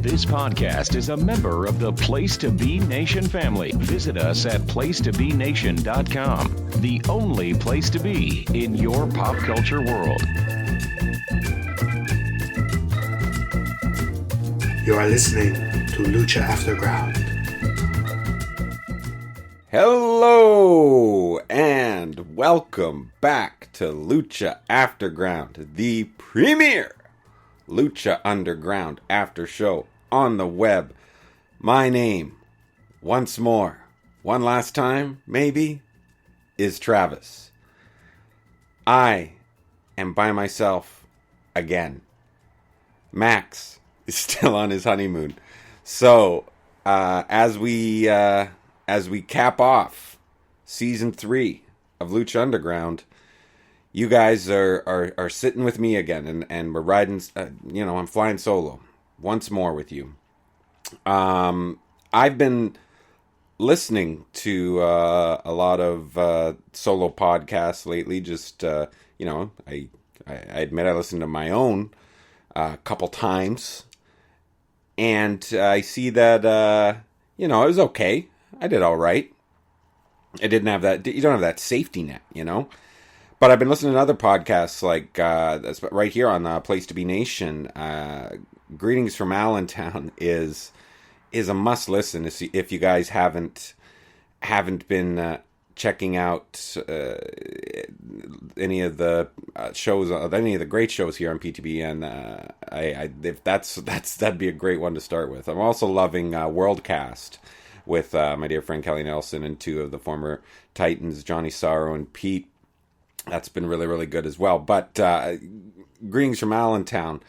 This podcast is a member of the Place to Be Nation family. Visit us at placetobenation.com, the only place to be in your pop culture world. You are listening to Lucha Afterground. Hello and welcome back to Lucha Afterground, the premier Lucha Underground after show on the web. My name, once more, one last time, maybe, is Travis. I am by myself again. Max is still on his honeymoon. So, as we cap off season 3 of Lucha Underground, you guys are sitting with me again, and we're riding, I'm flying solo once more with you. I've been listening to a lot of solo podcasts lately. Just, I admit I listened to my own a couple times, and I see that, it was okay. I did all right. I didn't have that, you don't have that safety net, But I've been listening to other podcasts like right here on Place to Be Nation. Greetings from Allentown is a must listen if you guys haven't been checking out any of the shows, any of the great shows here on PTB. And if that'd be a great one to start with. I'm also loving Worldcast with my dear friend Kelly Nelson and two of the former Titans, Johnny Sorrow and Pete. That's been really, really good as well. But greetings from Allentown,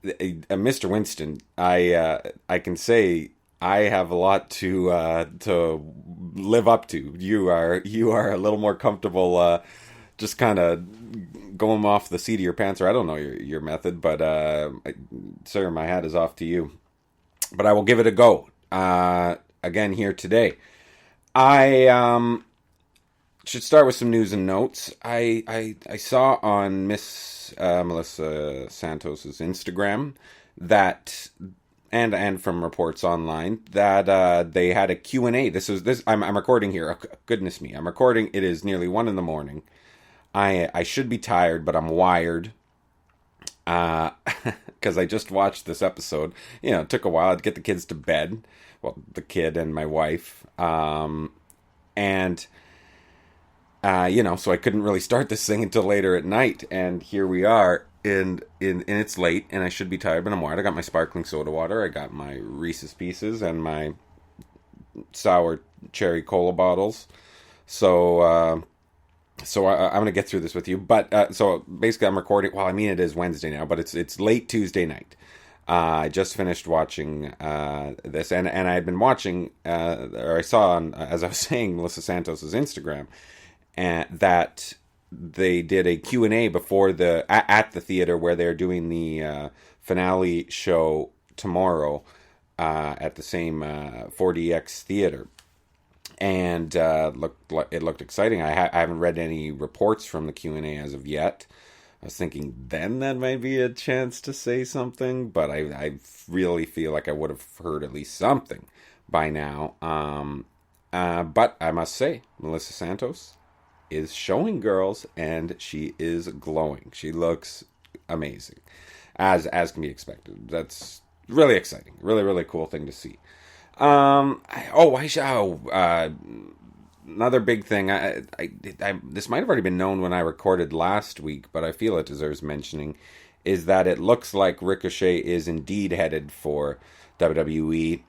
Mr. Winston. I can say I have a lot to live up to. You are a little more comfortable, just kind of going off the seat of your pants, or I don't know your method, but sir, my hat is off to you. But I will give it a go again here today. I should start with some news and notes. I saw on Miss Melissa Santos's Instagram that, and from reports online, that they had a Q&A. I'm recording here. Oh, goodness me, I'm recording. It is nearly 1 a.m. I should be tired, but I'm wired. Because I just watched this episode. It took a while to get the kids to bed. Well, the kid and my wife. So I couldn't really start this thing until later at night, and here we are, and it's late, and I should be tired, but I'm wired. I got my sparkling soda water, I got my Reese's Pieces, and my sour cherry cola bottles, so I'm going to get through this with you, but, so basically I'm recording, it is Wednesday now, but it's late Tuesday night. I just finished watching this, and I had been watching, or I saw, as I was saying, Melissa Santos's Instagram, and that they did a Q&A before at the theater where they're doing the finale show tomorrow at the same 4DX theater, and it looked exciting. I haven't read any reports from the Q&A as of yet. I was thinking then that might be a chance to say something, but I really feel like I would have heard at least something by now. But I must say, Melissa Santos is showing girls, and she is glowing. She looks amazing, as can be expected. That's really exciting. Really, really cool thing to see. Another big thing. This might have already been known when I recorded last week, but I feel it deserves mentioning, is that it looks like Ricochet is indeed headed for WWE.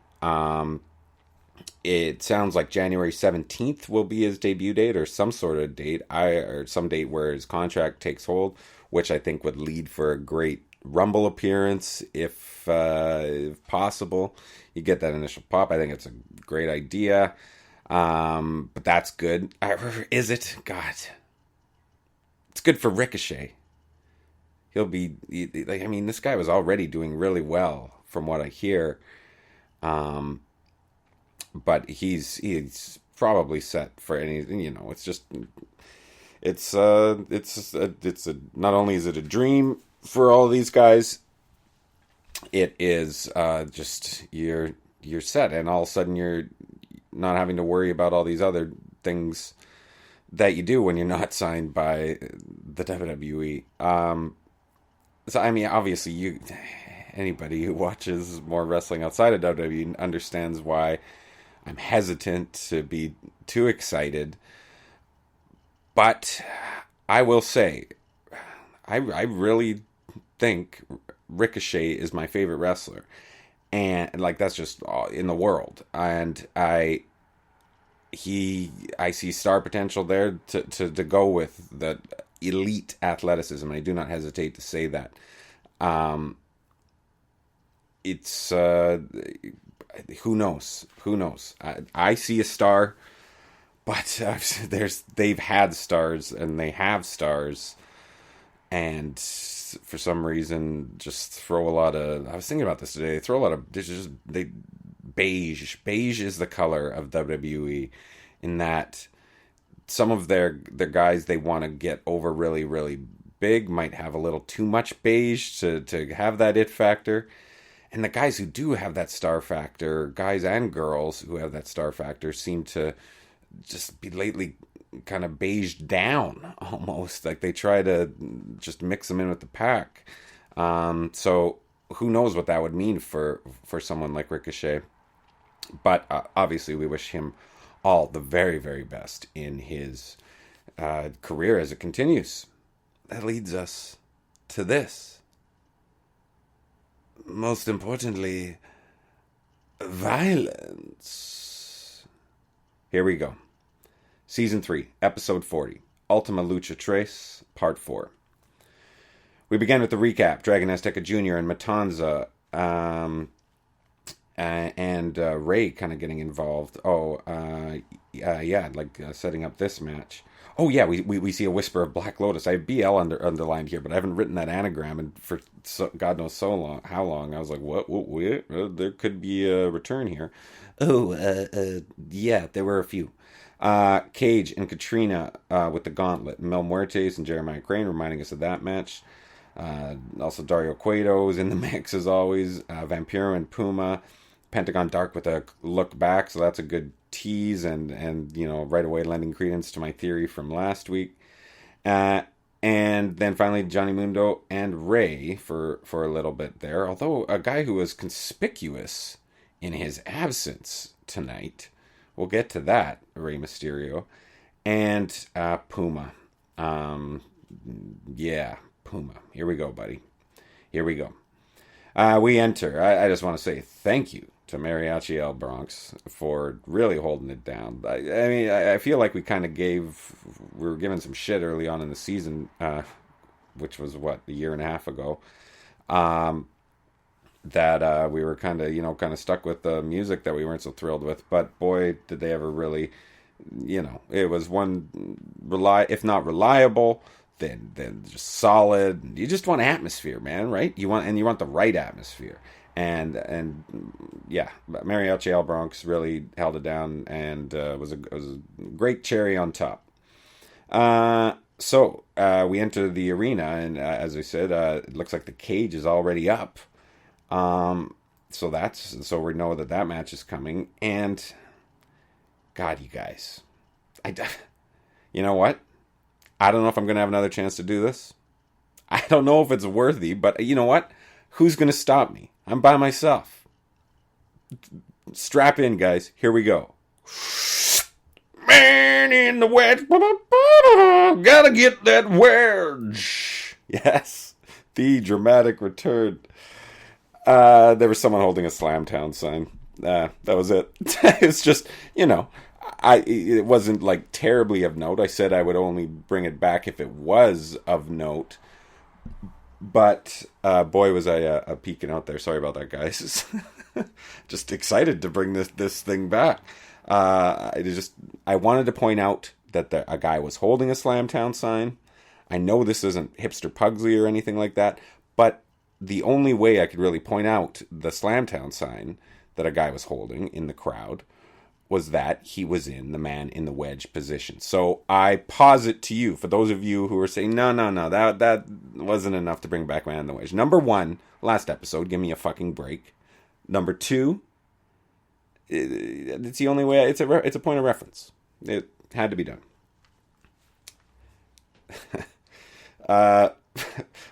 It sounds like January 17th will be his debut date, or some sort of date, or some date where his contract takes hold, which I think would lead for a great Rumble appearance, if possible. You get that initial pop. I think it's a great idea, but that's good. Is it? God, it's good for Ricochet. He'll be, this guy was already doing really well from what I hear. But he's probably set for anything. It's just not only is it a dream for all these guys, it is just you're set, and all of a sudden you're not having to worry about all these other things that you do when you're not signed by the WWE. So I mean, obviously, anybody who watches more wrestling outside of WWE understands why I'm hesitant to be too excited. But I will say, I really think Ricochet is my favorite wrestler, and like that's just in the world. And I see star potential there to go with the elite athleticism. I do not hesitate to say that. It's who knows? Who knows? I see a star, but they've had stars and they have stars, and for some reason just throw a lot of. I was thinking about this today. They throw a lot of. Beige. Beige is the color of WWE, in that some of their guys they want to get over really, really big might have a little too much beige to have that it factor. And the guys who do have that star factor, guys and girls who have that star factor, seem to just be lately kind of beiged down almost. Like they try to just mix them in with the pack. So who knows what that would mean for someone like Ricochet. But obviously we wish him all the very, very best in his career as it continues. That leads us to this. Most importantly, violence. Here we go. Season 3, Episode 40, Ultima Lucha Tres, Part 4. We began with the recap. Dragon Azteca Jr. and Matanza and Ray kind of getting involved. Setting up this match. Oh yeah, we see a whisper of Black Lotus. I have BL underlined here, but I haven't written that anagram and for God knows how long. I was like, what? There could be a return here. Yeah, there were a few. Cage and Katrina with the gauntlet. Mel Muertes and Jeremiah Crane reminding us of that match. Also Dario Cueto's in the mix as always. Vampiro and Puma. Pentagon Dark with a look back, so that's a good tease and right away lending credence to my theory from last week. And then finally Johnny Mundo and Ray for a little bit there, although a guy who was conspicuous in his absence tonight. We'll get to that, Rey Mysterio. And Puma. Puma. Here we go, buddy. Here we go. We enter. I just want to say thank you to Mariachi El Bronx for really holding it down. I feel like we kind of we were given some shit early on in the season, which was a year and a half ago, that we were kind of stuck with the music that we weren't so thrilled with. But boy, did they ever really, it was one if not reliable, then just solid. You just want atmosphere, man, right? You want the right atmosphere. And yeah, Mariachi El Bronx really held it down and was a great cherry on top. So we enter the arena, and as I said, it looks like the cage is already up. So we know that match is coming. And God, you guys, you know what? I don't know if I'm going to have another chance to do this. I don't know if it's worthy, but you know what? Who's going to stop me? I'm by myself. Strap in, guys. Here we go. Man in the West. Gotta get that wedge. Yes. The dramatic return. There was someone holding a Slamtown sign. That was it. It's just, it wasn't like terribly of note. I said I would only bring it back if it was of note. But boy, was I peeking out there. Sorry about that, guys. Just excited to bring this thing back. I wanted to point out that a guy was holding a Slamtown sign. I know this isn't Hipster Pugsley or anything like that, but the only way I could really point out the Slamtown sign that a guy was holding in the crowd was that he was in the man in the wedge position. So I posit to you, for those of you who are saying, no, that wasn't enough to bring back man in the wedge. Number one, last episode, give me a fucking break. Number two, it's the only way, it's a point of reference. It had to be done.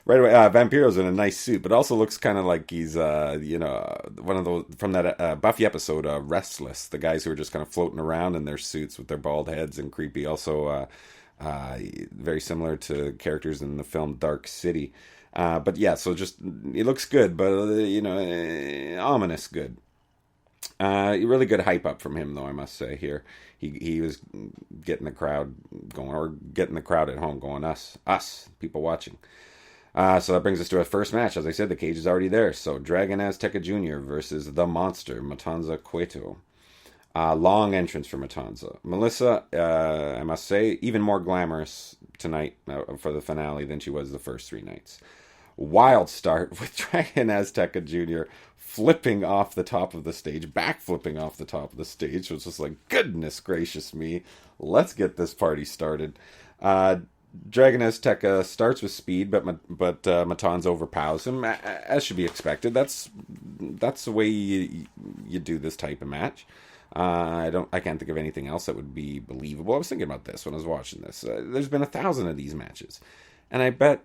Right away, Vampiro's in a nice suit, but also looks kind of like he's, one of those from that Buffy episode, Restless. The guys who are just kind of floating around in their suits with their bald heads and creepy. Also, very similar to characters in the film Dark City. But yeah, so just he looks good, but ominous good. Really good hype up from him, though, I must say. Here, he was getting the crowd going, or getting the crowd at home going, us people watching. So that brings us to our first match. As I said, the cage is already there. So Dragon Azteca Jr. versus the Monster, Matanza Cueto. Long entrance for Matanza. Melissa, I must say, even more glamorous tonight for the finale than she was the first three nights. Wild start with Dragon Azteca Jr. flipping off the top of the stage, backflipping off the top of the stage. It was just like, goodness gracious me, let's get this party started. Dragon Azteca starts with speed, but Matanza overpowers him, as should be expected. That's the way you do this type of match. I can't think of anything else that would be believable. I was thinking about this when I was watching this. There's been 1,000 of these matches, and I bet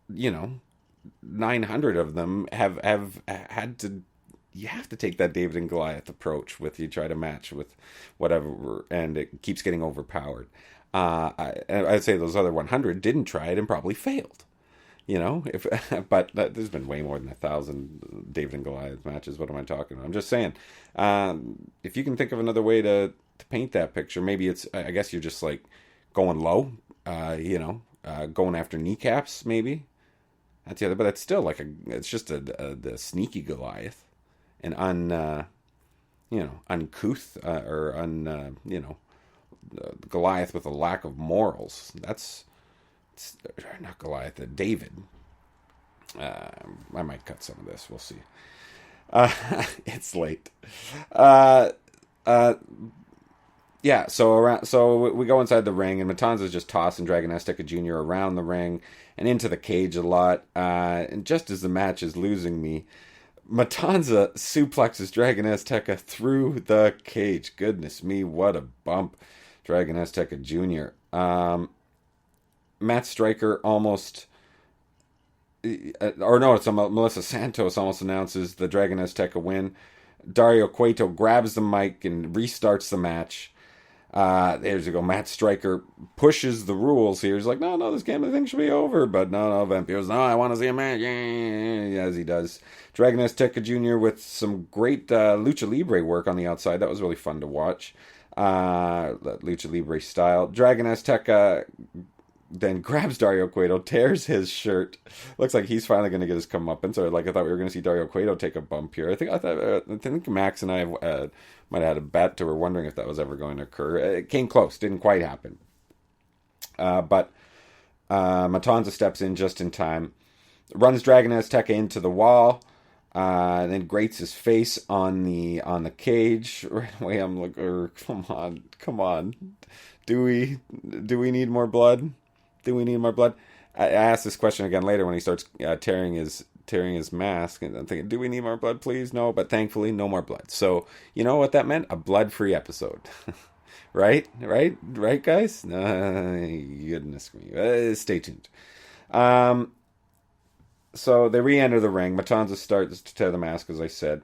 900 of them have had to. You have to take that David and Goliath approach with you try to match with whatever, and it keeps getting overpowered. I'd say those other 100 didn't try it and probably failed. But there's been way more than 1,000 David and Goliath matches. What am I talking about? I'm just saying, if you can think of another way to paint that picture, maybe it's, I guess you're just like going low, going after kneecaps, maybe. That's the other, but it's still like it's just the sneaky Goliath, an uncouth Goliath with a lack of morals. It's not Goliath, David. I might cut some of this. We'll see. It's late. Yeah. So we go inside the ring, and Matanza's just tossing Dragon Azteca Jr. around the ring and into the cage a lot. And just as the match is losing me, Matanza suplexes Dragon Azteca through the cage. Goodness me, what a bump. Dragon Azteca Jr. Matt Stryker almost... it's Melissa Santos almost announces the Dragon Azteca win. Dario Cueto grabs the mic and restarts the match. There's you go. Matt Stryker pushes the rules here. He's like, no, this game, I think should be over. But no, Vampiro's, no, I want to see a match. Yeah, as he does. Dragon Azteca Jr. with some great Lucha Libre work on the outside. That was really fun to watch. Lucha Libre style. Dragon Azteca then grabs Dario Cueto, tears his shirt. Looks like he's finally going to get his comeuppance. Or I thought we were going to see Dario Cueto take a bump here. I think Max and I might have had a bet to. We're wondering if that was ever going to occur. It came close. Didn't quite happen. But Matanza steps in just in time, runs Dragon Azteca into the wall, and then grates his face on the cage. Right away, I'm like, come on. Do we need more blood? Do we need more blood? I asked this question again later when he starts tearing his mask, and I'm thinking, do we need more blood, please? No, but thankfully, no more blood. So, you know what that meant? A blood-free episode. Right, guys? Goodness me. Stay tuned. So they re-enter the ring. Matanza starts to tear the mask, as I said.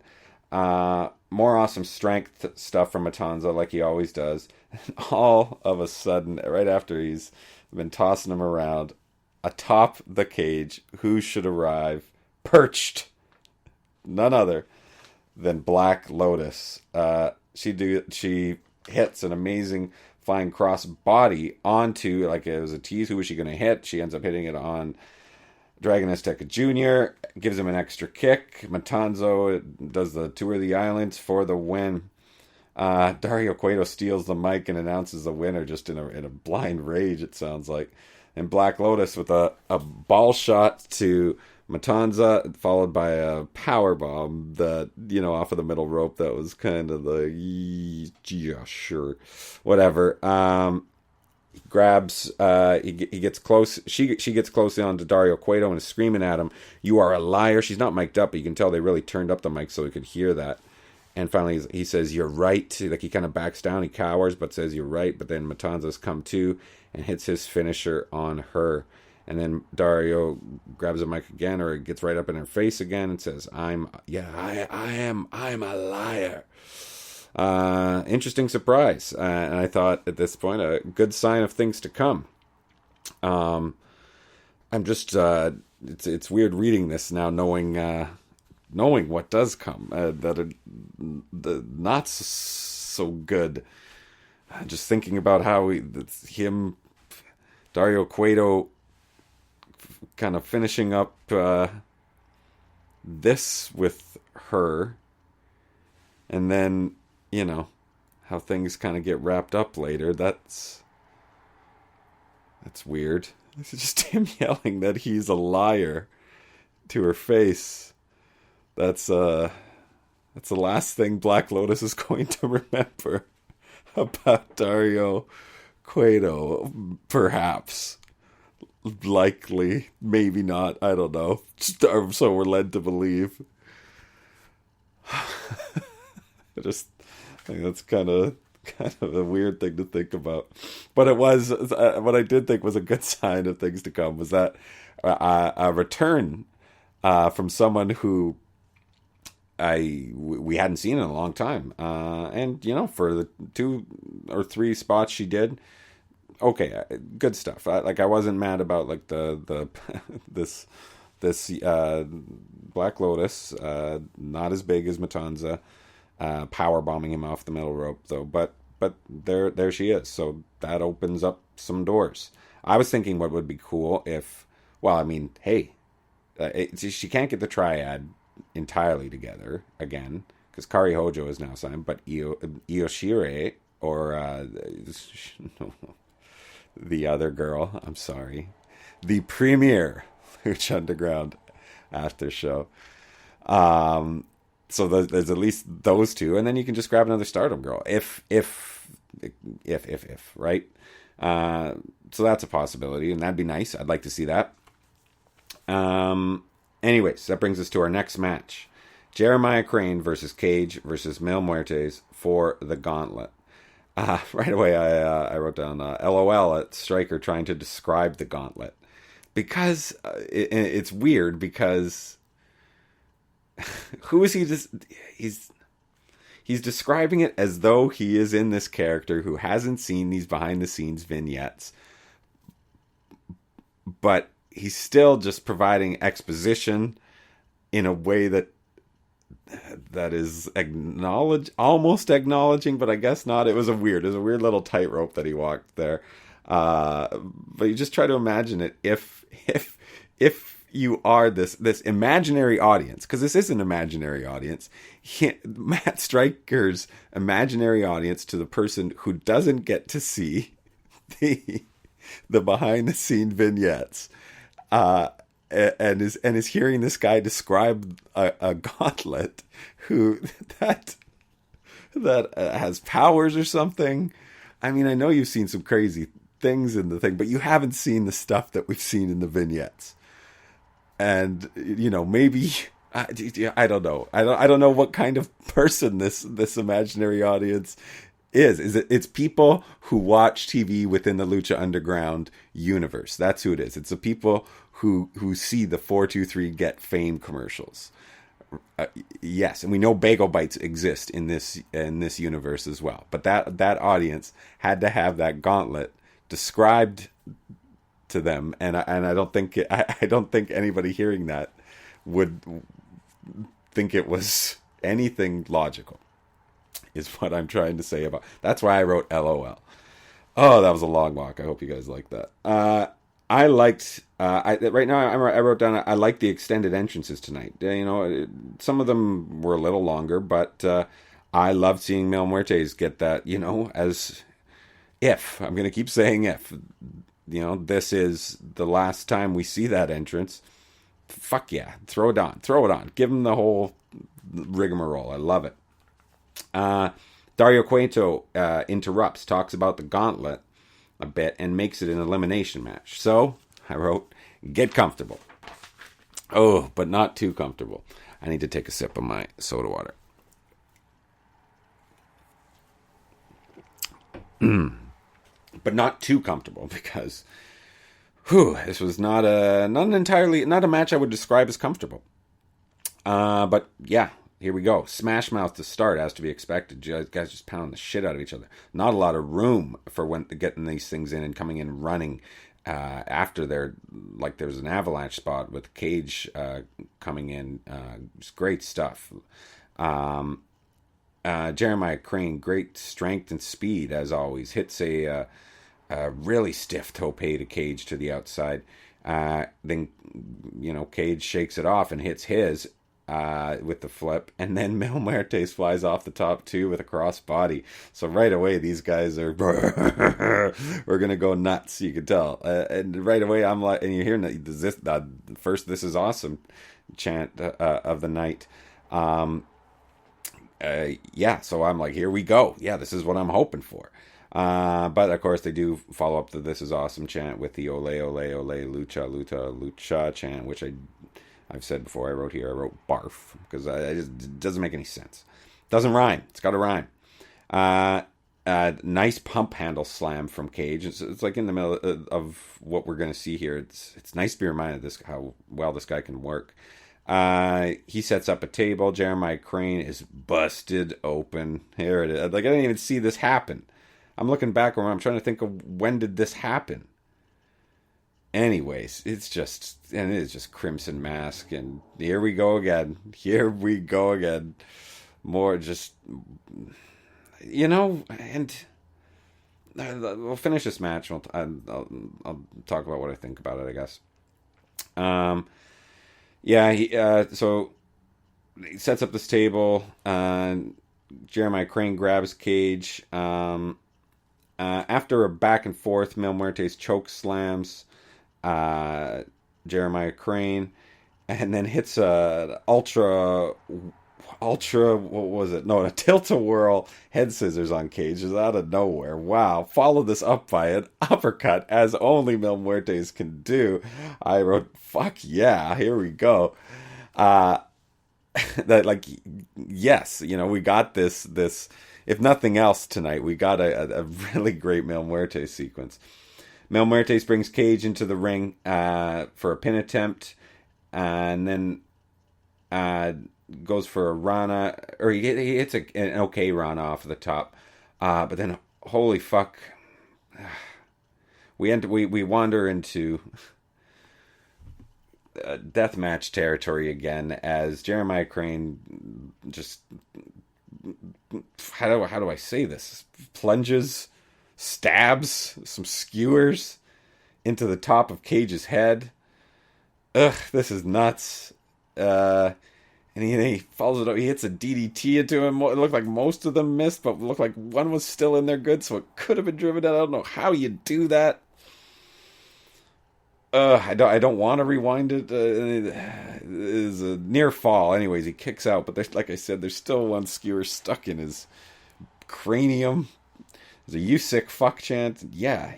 More awesome strength stuff from Matanza, like he always does. And all of a sudden, right after he's been tossing him around, atop the cage, who should arrive? Perched, none other than Black Lotus. She hits an amazing flying cross body onto, like it was a tease. Who was she going to hit? She ends up hitting it on Dragon Azteca Jr., gives him an extra kick. Matanza does the tour of the islands for the win. Dario Cueto steals the mic and announces the winner just in a blind rage, it sounds like. And Black Lotus with a ball shot to Matanza, followed by a power bomb that, off of the middle rope. That was kind of the, yeah, sure, whatever. He grabs, he gets close. She gets close on to Dario Cueto and is screaming at him, "You are a liar." She's not mic'd up, but you can tell they really turned up the mic so he could hear that. And finally, he says, "You're right." Like, he kind of backs down, he cowers, but says, "You're right." But then Matanza's come to and hits his finisher on her. And then Dario grabs a mic again, or gets right up in her face again and says, I'm a liar. Interesting surprise. And I thought at this point, a good sign of things to come. I'm just, it's weird reading this now, knowing what does come, the not so good. Just thinking about how Dario Cueto, kind of finishing up this with her, and then how things kind of get wrapped up later. That's weird. It's just him yelling that he's a liar to her face. That's the last thing Black Lotus is going to remember about Dario Cueto, perhaps. Likely, maybe not, I don't know. So we're led to believe. I just think that's kind of a weird thing to think about. But it was, what I did think was a good sign of things to come was that a return from someone who we hadn't seen in a long time. And, for the 2 or 3 spots she did, okay, good stuff. I wasn't mad about like the this Black Lotus, not as big as Matanza, power bombing him off the middle rope though. But there she is. So that opens up some doors. I was thinking what would be cool if, hey, she can't get the triad entirely together again because Kari Hojo is now signed, but Ioshire or the other girl, I'm sorry, the premier Lucha Underground after show. So there's at least those 2, and then you can just grab another Stardom girl if right. So that's a possibility, and that'd be nice. I'd like to see that. Anyways, that brings us to our next match: Jeremiah Crane versus Cage versus Mil Muertes for the Gauntlet. Right away, I wrote down LOL at Stryker trying to describe the Gauntlet, because it's weird because who is he? He's describing it as though he is in this character who hasn't seen these behind the scenes vignettes, but he's still just providing exposition in a way that is almost acknowledging, but I guess not. It was a weird little tightrope that he walked there. But you just try to imagine it if you are this imaginary audience, because this is an imaginary audience. Matt Stryker's imaginary audience to the person who doesn't get to see the behind the scene vignettes. And is hearing this guy describe a gauntlet that has powers or something. I mean, I know you've seen some crazy things in the thing, but you haven't seen the stuff that we've seen in the vignettes. And maybe I don't know. I don't know what kind of person this imaginary audience is. It's people who watch TV within the Lucha Underground universe. That's who it is. It's the people who see the 423 Get Fame commercials. Yes, and we know Bagel Bites exist in this universe as well. But that audience had to have that gauntlet described to them, and I don't think anybody hearing that would think it was anything logical. Is what I'm trying to say about. That's why I wrote LOL. Oh, that was a long walk. I hope you guys like that. I liked. Right now, I wrote down. I like the extended entrances tonight. Some of them were a little longer, but I loved seeing Mil Muertes get that. As if I'm going to keep saying if. This is the last time we see that entrance. fuck yeah, throw it on. Give him the whole rigmarole. I love it. Dario Cueto interrupts, talks about the gauntlet a bit, and makes it an elimination match. So I wrote, get comfortable. Oh, but not too comfortable. I need to take a sip of my soda water. But not too comfortable, because this was not a match I would describe as comfortable. But yeah, here we go. Smash mouth to start, as to be expected. Guys just pounding the shit out of each other. Not a lot of room for when getting these things in and coming in running after there was an avalanche spot with Cage coming in. It's great stuff. Jeremiah Crane, great strength and speed as always. Hits a really stiff tope to Cage to the outside. Then Cage shakes it off and hits his with the flip, and then Mil Muertes flies off the top too with a cross body. So right away these guys are we're gonna go nuts. You can tell, and right away I'm like, and you're hearing the first "This is awesome" chant of the night. So I'm like, here we go. Yeah, this is what I'm hoping for. But of course they do follow up the "This is awesome" chant with the "Ole Ole Ole Lucha" chant, which I've said before. I wrote barf, because it doesn't make any sense. Doesn't rhyme. It's got to rhyme. Nice pump handle slam from Cage. It's like in the middle of what we're going to see here. It's nice to be reminded of how well this guy can work. He sets up a table. Jeremiah Crane is busted open. Here it is. Like, I didn't even see this happen. I'm looking back and I'm trying to think of when did this happen. Anyways, it is just Crimson Mask, and here we go again. More just, and we'll finish this match. I'll talk about what I think about it, I guess. So he sets up this table. Jeremiah Crane grabs Cage. After a back and forth, Mil Muertes choke slams Jeremiah Crane, and then hits a ultra, what was it? No, a tilt-a-whirl head scissors on Cage is out of nowhere. Wow. Follow this up by an uppercut, as only Mil Muertes can do. I wrote, fuck yeah, here we go. Yes, we got this, if nothing else tonight, we got a really great Mil Muertes sequence. Mil Muertes brings Cage into the ring for a pin attempt, and then goes for a Rana, or he hits an okay Rana off the top, but then holy fuck, we wander into deathmatch territory again, as Jeremiah Crane just, how do I say this, plunges, stabs some skewers into the top of Cage's head. This is nuts. And he follows it up. He hits a DDT into him. It looked like most of them missed, but it looked like one was still in there good, so it could have been driven out. I don't know how you do that. I don't want to rewind it. It is a near fall. Anyways, he kicks out, but like I said, there's still one skewer stuck in his cranium. There's a "you sick fuck" chant. Yeah.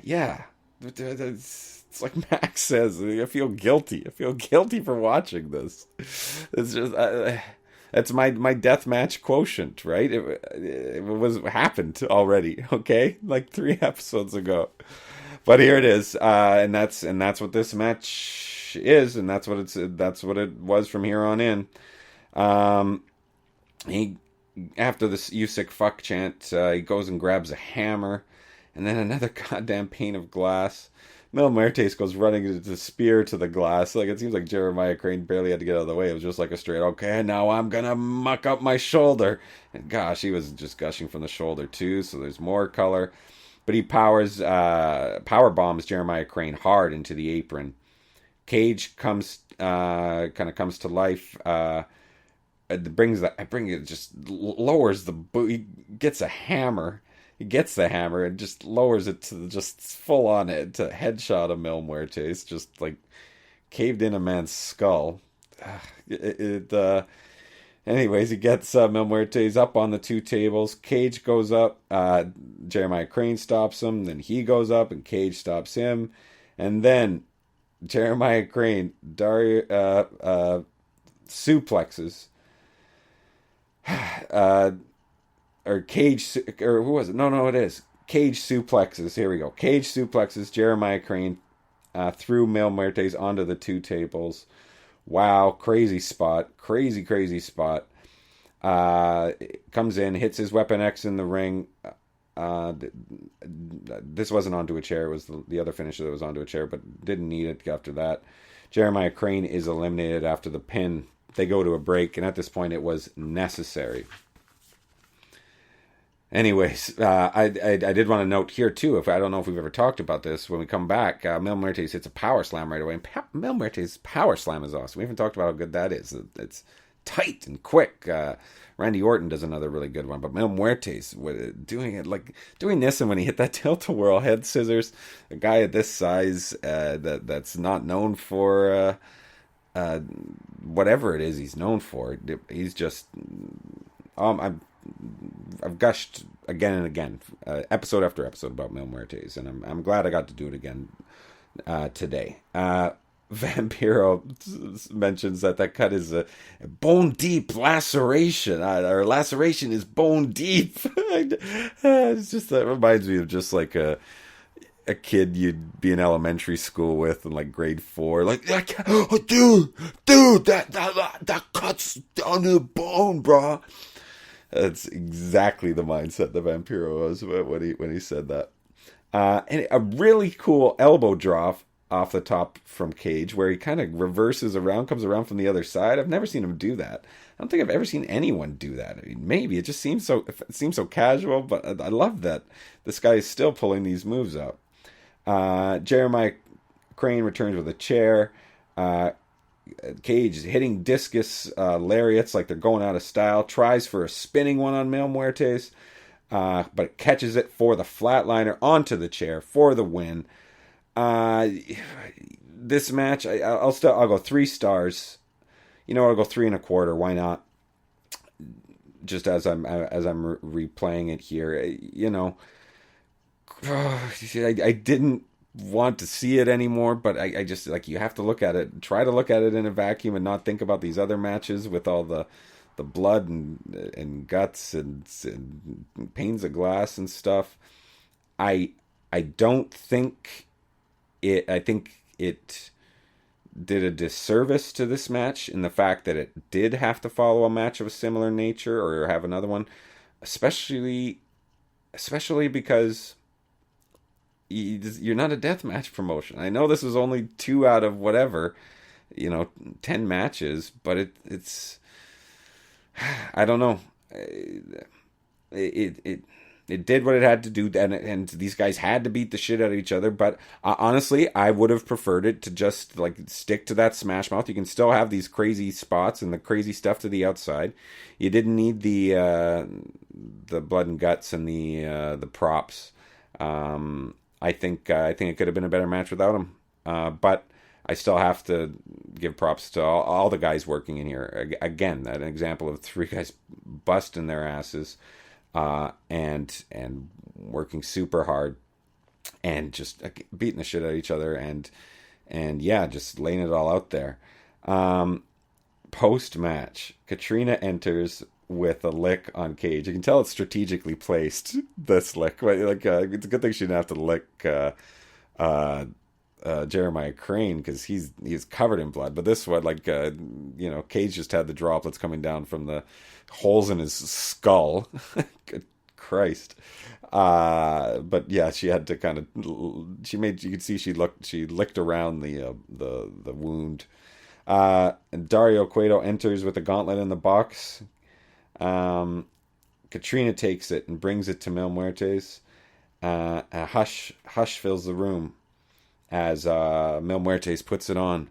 It's like Max says, I feel guilty. I feel guilty for watching this. It's just that's my deathmatch quotient, right? It happened already, okay? Like 3 episodes ago. But here it is, and that's what this match is, and that's what it was from here on in. After this "you sick fuck" chant, he goes and grabs a hammer, and then another goddamn pane of glass. Mil Muertes goes running into the spear to the glass. Like, it seems like Jeremiah Crane barely had to get out of the way. It was just like a straight, okay, now I'm gonna muck up my shoulder. And gosh, he was just gushing from the shoulder too, so there's more color. But he power bombs Jeremiah Crane hard into the apron. Cage comes to life. It just lowers the boot. He gets a hammer. He gets the hammer and just lowers it to just full on it to headshot of Mil Muertes. Just like caved in a man's skull. Anyways, he gets Mil Muertes up on the two tables. Cage goes up. Jeremiah Crane stops him. Then he goes up, and Cage stops him. And then Jeremiah Crane suplexes. Or Cage, or who was it? No, it is. Cage suplexes. Here we go. Cage suplexes Jeremiah Crane through Mil Muertes onto the two tables. Wow, crazy spot. Crazy spot. Comes in, hits his Weapon X in the ring. This wasn't onto a chair. It was the other finisher that was onto a chair, but didn't need it after that. Jeremiah Crane is eliminated after the pin. They go to a break, and at this point it was necessary. Anyways, I did want to note here too, I don't know if we've ever talked about this, when we come back, Mil Muertes hits a power slam right away, and Mil Muertes' power slam is awesome. We haven't talked about how good that is. It's tight and quick. Randy Orton does another really good one, but Mil Muertes doing this, and when he hit that tilt-a-whirl head scissors, a guy at this size that's not known for whatever it is he's known for. He's just I've gushed again and again, episode after episode, about Mil Muertes, and I'm glad I got to do it again today. Vampiro mentions that cut is a bone deep laceration, or laceration is bone deep. It's just, that reminds me of just like a kid you'd be in elementary school with in like grade 4, like, oh, dude, that cuts down to the bone, bro. That's exactly the mindset the Vampiro was when he said that. And a really cool elbow drop off the top from Cage, where he kind of reverses around, comes around from the other side. I've never seen him do that. I don't think I've ever seen anyone do that. I mean, maybe it just seems so casual, but I love that this guy is still pulling these moves up. Jeremiah Crane returns with a chair. Cage is hitting discus lariats like they're going out of style. Tries for a spinning one on Mil Muertes, but catches it for the flatliner onto the chair for the win. This match, I'll go 3 stars. You know, I'll go 3.25. Why not? Just as I'm replaying it here, you know, I didn't want to see it anymore, but I just, like, you have to look at it, try to look at it in a vacuum and not think about these other matches with all the blood and guts and panes of glass and stuff. I don't think it, I think it did a disservice to this match in the fact that it did have to follow a match of a similar nature or have another one, especially because you're not a deathmatch promotion. I know this was only 2 out of whatever, 10 matches, but it's I don't know. It did what it had to do, and these guys had to beat the shit out of each other. But honestly, I would have preferred it to just stick to that Smash Mouth. You can still have these crazy spots and the crazy stuff to the outside. You didn't need the blood and guts and the props. I think it could have been a better match without them. But I still have to give props to all the guys working in here. Again, that an example of 3 guys busting their asses. And working super hard and just beating the shit out of each other and yeah, just laying it all out there. Post match, Katrina enters with a lick on Cage. You can tell it's strategically placed, this lick. It's a good thing she didn't have to lick Jeremiah Crane, because he's covered in blood. But this one, Cage just had the droplets coming down from the holes in his skull. Good Christ. But yeah, she had to kind of, you could see she licked around the wound. And Dario Cueto enters with a gauntlet in the box. Katrina takes it and brings it to Mil Muertes. A hush fills the room as Mil Muertes puts it on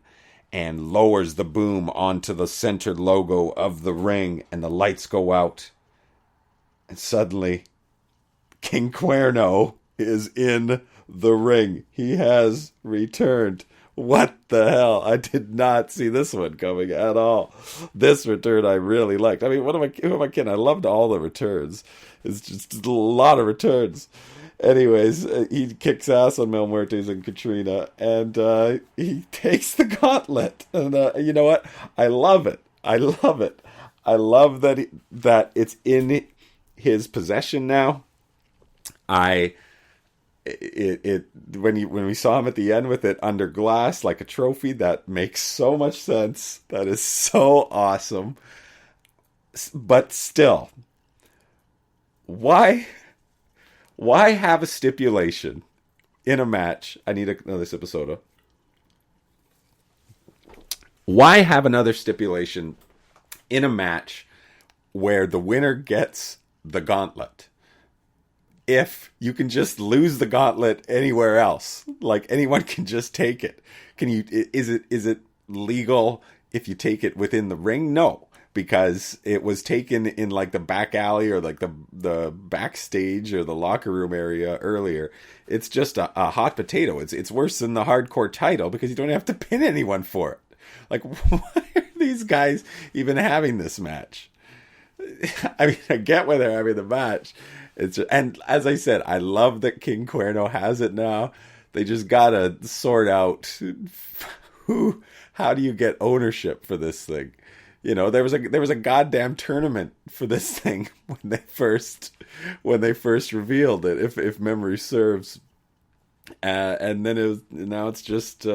and lowers the boom onto the center logo of the ring, and the lights go out. And suddenly, King Cuerno is in the ring. He has returned. What the hell? I did not see this one coming at all. This return I really liked. I mean, who am I kidding? I loved all the returns. It's just a lot of returns. Anyways, he kicks ass on Mil Muertes and Katrina, and he takes the gauntlet. And you know what? I love it. I love it. I love that it's in his possession now. When we saw him at the end with it under glass like a trophy, that makes so much sense. That is so awesome. But still, why have a stipulation in a match? I need another sip of soda. Why have another stipulation in a match where the winner gets the gauntlet if you can just lose the gauntlet anywhere else? Like, anyone can just take it. Is it legal if you take it within the ring? No, because it was taken in like the back alley or like the backstage or the locker room area earlier. It's just a hot potato. It's worse than the hardcore title because you don't have to pin anyone for it. Like, why are these guys even having this match? I mean, I get why they're having the match. And as I said, I love that King Cuerno has it now. They just gotta sort out how do you get ownership for this thing? You know, there was a goddamn tournament for this thing when they first revealed it, if memory serves. And then now it's just.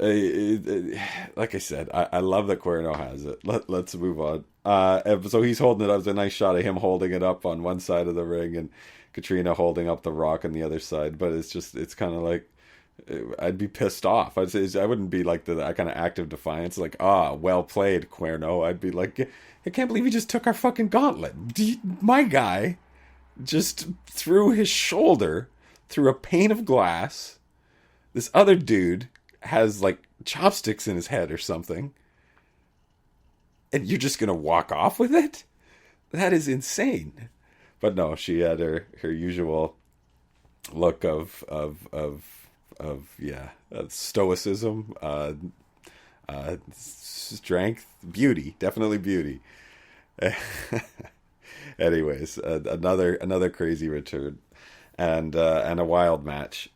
Like I said, I love that Cuerno has it. Let's move on. So he's holding it up. There's a nice shot of him holding it up on one side of the ring and Katrina holding up the Rock on the other side. But it's kind of like, I'd be pissed off. I wouldn't be like that kind of active defiance, like, well played, Cuerno. I'd be like, I can't believe he just took our fucking gauntlet. My guy just threw his shoulder through a pane of glass. This other dude has like chopsticks in his head or something, and you're just gonna walk off with it? That is insane. But no, she had her usual look of stoicism, strength, beauty, definitely beauty. Anyways, another crazy return and a wild match.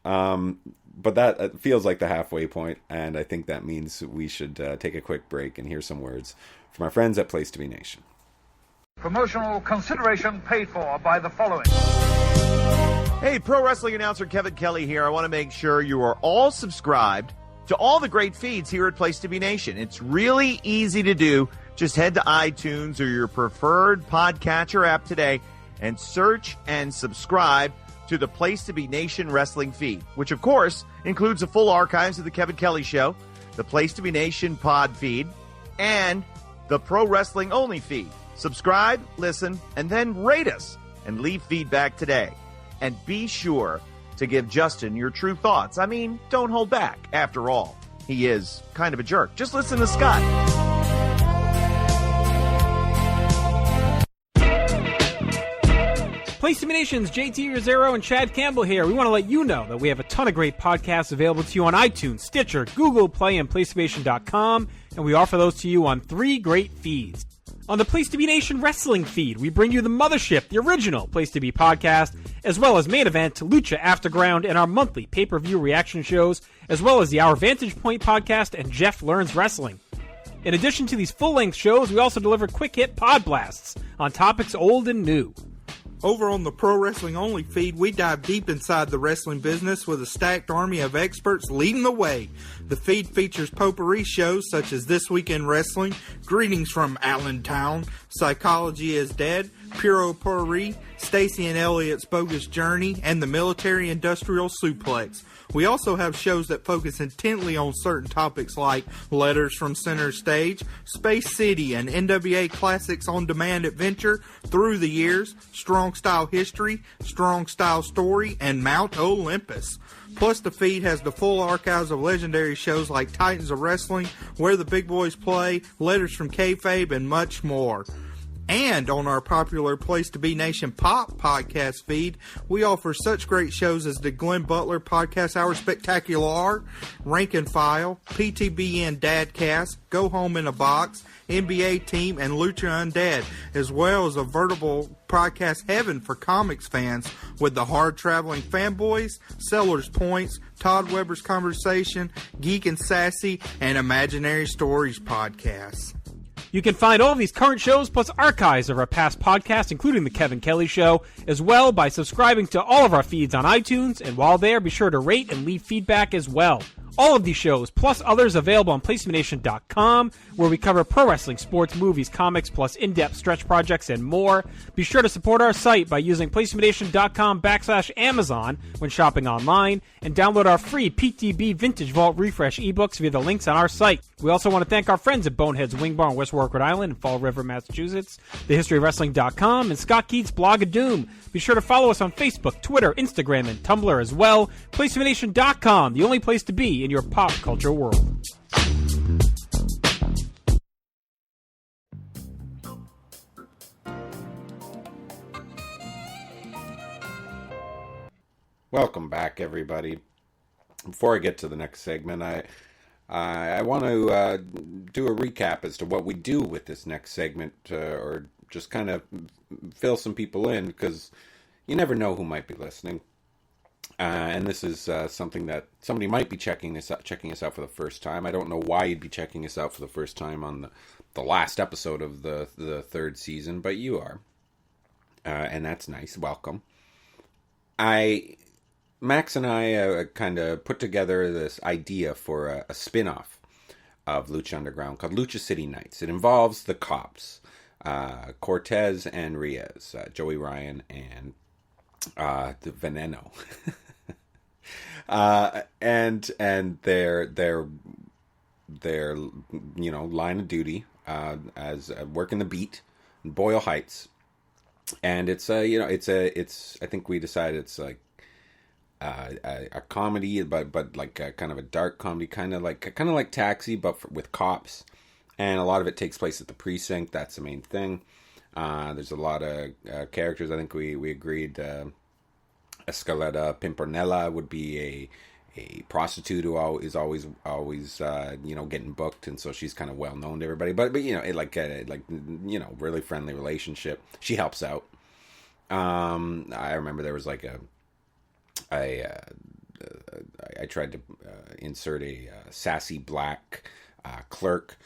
But that feels like the halfway point, and I think that means we should take a quick break and hear some words from our friends at Place to Be Nation. Promotional consideration paid for by the following. Hey, pro wrestling announcer Kevin Kelly here. I want to make sure you are all subscribed to all the great feeds here at Place to Be Nation. It's really easy to do. Just head to iTunes or your preferred podcatcher app today and search and subscribe to the Place to Be Nation wrestling feed, which of course includes the full archives of the Kevin Kelly Show, the Place to Be Nation pod feed, and the Pro Wrestling Only feed. Subscribe, listen, and then rate us and leave feedback today. And be sure to give Justin your true thoughts. I mean, don't hold back. After all, he is kind of a jerk. Just listen to Scott. Place to Be Nation's JT Rosero and Chad Campbell here. We want to let you know that we have a ton of great podcasts available to you on iTunes, Stitcher, Google Play, and PlaceToBeNation.com, and we offer those to you on 3 great feeds. On the Place to Be Nation wrestling feed, we bring you the Mothership, the original Place to Be podcast, as well as Main Event, Lucha Afterground, and our monthly pay-per-view reaction shows, as well as the Our Vantage Point podcast and Jeff Learns Wrestling. In addition to these full-length shows, we also deliver quick-hit pod blasts on topics old and new. Over on the Pro Wrestling Only feed, we dive deep inside the wrestling business with a stacked army of experts leading the way. The feed features potpourri shows such as This Week in Wrestling, Greetings from Allentown, Psychology is Dead, Puro Potpourri, Stacy and Elliot's Bogus Journey, and the Military Industrial Suplex. We also have shows that focus intently on certain topics like Letters from Center Stage, Space City, and NWA Classics on Demand Adventure, Through the Years, Strong Style History, Strong Style Story, and Mount Olympus. Plus, the feed has the full archives of legendary shows like Titans of Wrestling, Where the Big Boys Play, Letters from Kayfabe, and much more. And on our popular Place to Be Nation Pop podcast feed, we offer such great shows as the Glenn Butler Podcast Hour Spectacular, Rank and File, PTBN Dadcast, Go Home in a Box, NBA Team, and Lucha Undead, as well as a veritable podcast heaven for comics fans with the Hard Traveling Fanboys, Sellers Points, Todd Weber's Conversation, Geek and Sassy, and Imaginary Stories podcasts. You can find all of these current shows plus archives of our past podcasts, including The Kevin Kelly Show, as well by subscribing to all of our feeds on iTunes, and while there, be sure to rate and leave feedback as well. All of these shows, plus others, available on PlaceToBeNation.com, where we cover pro wrestling, sports, movies, comics, plus in-depth stretch projects and more. Be sure to support our site by using PlaceToBeNation.com/Amazon when shopping online, and download our free PTB Vintage Vault Refresh ebooks via the links on our site. We also want to thank our friends at Bonehead's Wing Bar in West Warwick, Rhode Island, and Fall River, Massachusetts, TheHistoryOfWrestling.com, and Scott Keats' blog of Doom. Be sure to follow us on Facebook, Twitter, Instagram, and Tumblr as well. PlaceToBeNation.com, the only place to be in your pop culture world. Welcome back, everybody. Before I get to the next segment, I want to do a recap as to what we do with this next segment, or just kind of fill some people in, because you never know who might be listening. And this is something that somebody might be checking us out for the first time. I don't know why you'd be checking us out for the first time on the last episode of the third season, but you are. And that's nice. Welcome. Max and I kind of put together this idea for a spin-off of Lucha Underground called Lucha City Nights. It involves the cops, Cortez and Reyes, Joey Ryan and the Veneno. And their line of duty as working the beat in Boyle Heights, and it's I think we decided it's like a comedy, but like a kind of a dark comedy, kind of like Taxi, but with cops, and a lot of it takes place at the precinct. That's the main thing. There's a lot of characters. I think we agreed. Escaleta Pimpernella would be a prostitute who is always getting booked, and so she's kind of well known to everybody. But really friendly relationship. She helps out. I remember there was like I tried to insert a sassy black clerk.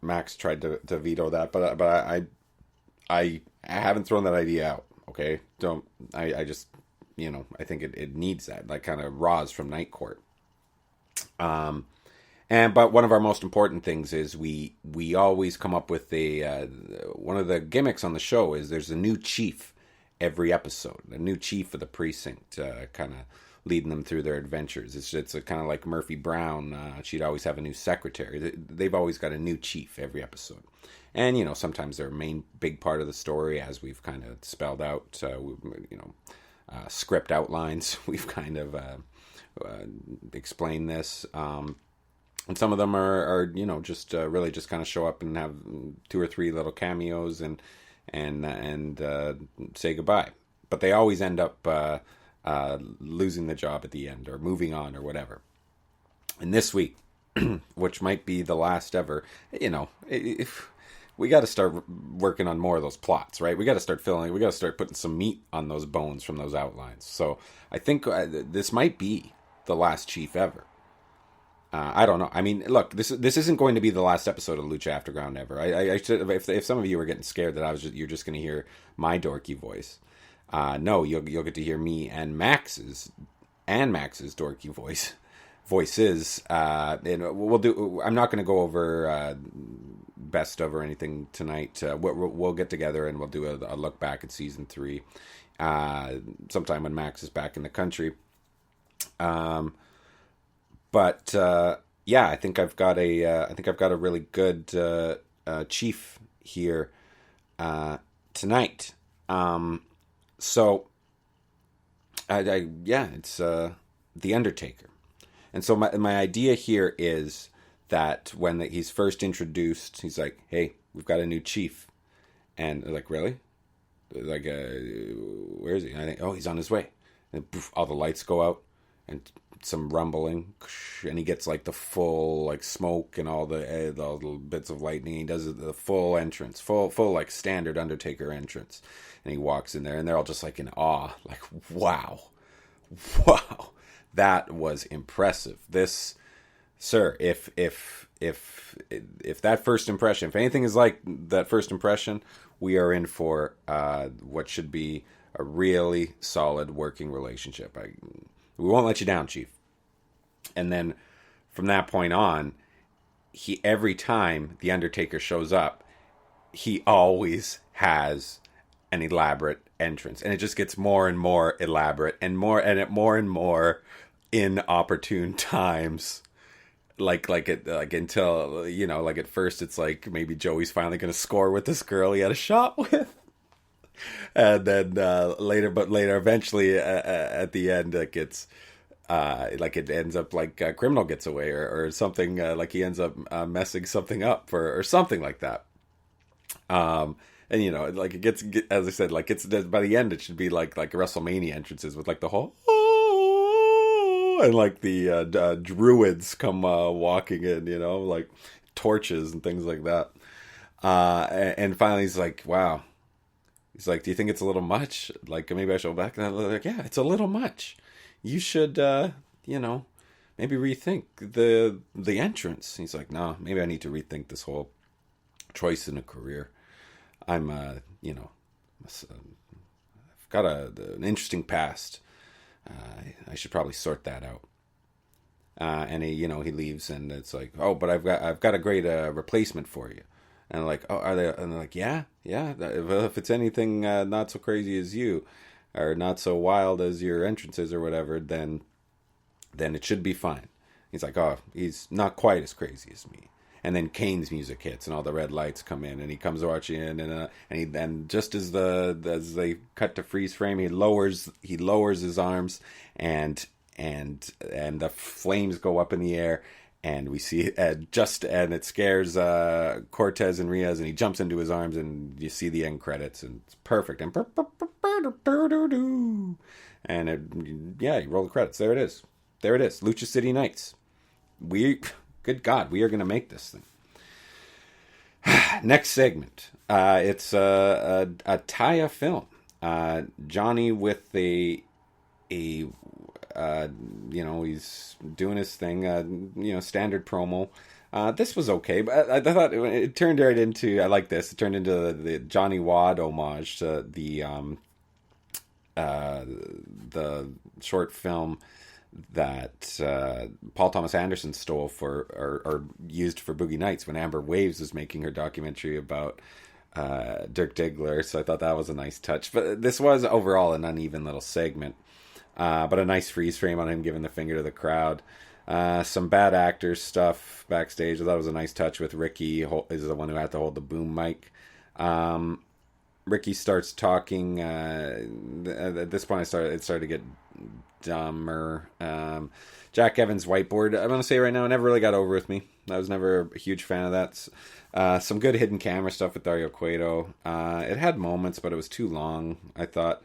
Max tried to veto that, but I haven't thrown that idea out. Okay, I just. I think it needs that, like kind of Roz from Night Court. But one of our most important things is we always come up with one of the gimmicks on the show is there's a new chief every episode, a new chief of the precinct, kind of leading them through their adventures. It's a kind of like Murphy Brown. She'd always have a new secretary. They've always got a new chief every episode. And, sometimes they're a main big part of the story, as we've kind of spelled out, script outlines. We've kind of explained this, and some of them are just really just kind of show up and have 2 or 3 little cameos and say goodbye. But they always end up losing the job at the end, or moving on, or whatever. And this week, which might be the last ever, we got to start working on more of those plots, right? We got to start putting some meat on those bones from those outlines. So I think this might be the last chief ever. I don't know. I mean, look, this isn't going to be the last episode of Lucha Afterground ever. I should, if some of you were getting scared that you're just going to hear my dorky voice. No, you'll get to hear me and Max's dorky voices. And we'll do. I'm not going to go over best of or anything tonight. We'll get together and we'll do a look back at season 3 sometime when Max is back in the country. But I think I've got a really good chief here tonight. So it's The Undertaker. And so my idea here is that when he's first introduced, he's like, "Hey, we've got a new chief," And they're like, really? Like, where is he? And I think, oh, he's on his way. And poof, all the lights go out and some rumbling, and he gets like the full like smoke and all the little bits of lightning. He does the full entrance, full like standard Undertaker entrance, and he walks in there, and they're all just like in awe, like wow, that was impressive. This, sir, if that first impression, if anything is like that first impression, we are in for what should be a really solid working relationship. We won't let you down, Chief. And then from that point on, every time the Undertaker shows up, he always has an elaborate entrance, and it just gets more and more elaborate, and more and inopportune times. Like until, you know, like at first it's like maybe Joey's finally going to score with this girl he had a shot with. And then later, eventually, at the end, it gets like it ends up like a criminal gets away, or something, like he ends up messing something up, or something like that. And you know, like it gets, as I said, like it's by the end, it should be like WrestleMania entrances with like the whole and like the druids come walking in, you know, like torches and things like that. And finally, he's like, wow. He's like, do you think it's a little much? Like, maybe I should go back. And I'm like, yeah, it's a little much. You should, you know, maybe rethink the entrance. He's like, no, maybe I need to rethink this whole choice in a career. I'm, you know, I've got an interesting past. I should probably sort that out. And he, you know, he leaves, and it's like, oh, but I've got a great replacement for you. And like, oh, are they? And they're like, yeah. If it's anything not so crazy as you, or not so wild as your entrances or whatever, then it should be fine. He's like, oh, he's not quite as crazy as me. And then Kane's music hits, and all the red lights come in, and he comes marching in, and just as they cut to freeze frame, he lowers his arms, and the flames go up in the air. And we see and it scares Cortez and Riaz, and he jumps into his arms, and you see the end credits, and it's perfect. And you roll the credits. There it is. Lucha City Nights. Good God, we are going to make this thing. Next segment. It's a Taya film. Johnny with a you know, he's doing his thing, you know, standard promo. This was okay, but I thought it turned right into, I like this, it turned into the Johnny Wad homage to the short film that Paul Thomas Anderson stole for, or used for Boogie Nights when Amber Waves was making her documentary about Dirk Diggler, so I thought that was a nice touch. But this was overall an uneven little segment. But a nice freeze frame on him giving the finger to the crowd. Some bad actor stuff backstage. I thought it was a nice touch with Ricky is the one who had to hold the boom mic. Ricky starts talking. At this point, it started to get dumber. Jack Evans' whiteboard. I'm going to say right now, it never really got over with me. I was never a huge fan of that. Some good hidden camera stuff with Dario Cueto. It had moments, but it was too long, I thought.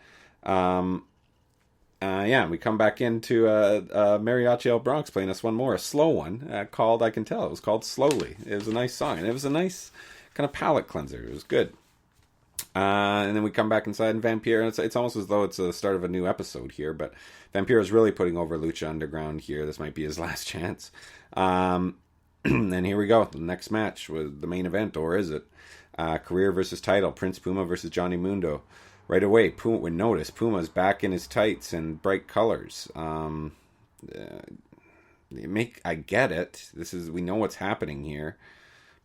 We come back into Mariachi El Bronx playing us one more, a slow one, called, I Can Tell. It was called Slowly. It was a nice song, and it was a nice kind of palate cleanser. It was good. And then we come back inside, and Vampiro, and it's almost as though it's the start of a new episode here, but Vampiro's really putting over Lucha Underground here. This might be his last chance. And here we go, the next match with the main event, or is it? Career versus title, Prince Puma versus Johnny Mundo. Right away, Puma would notice Puma's back in his tights and bright colors. I get it. We know what's happening here,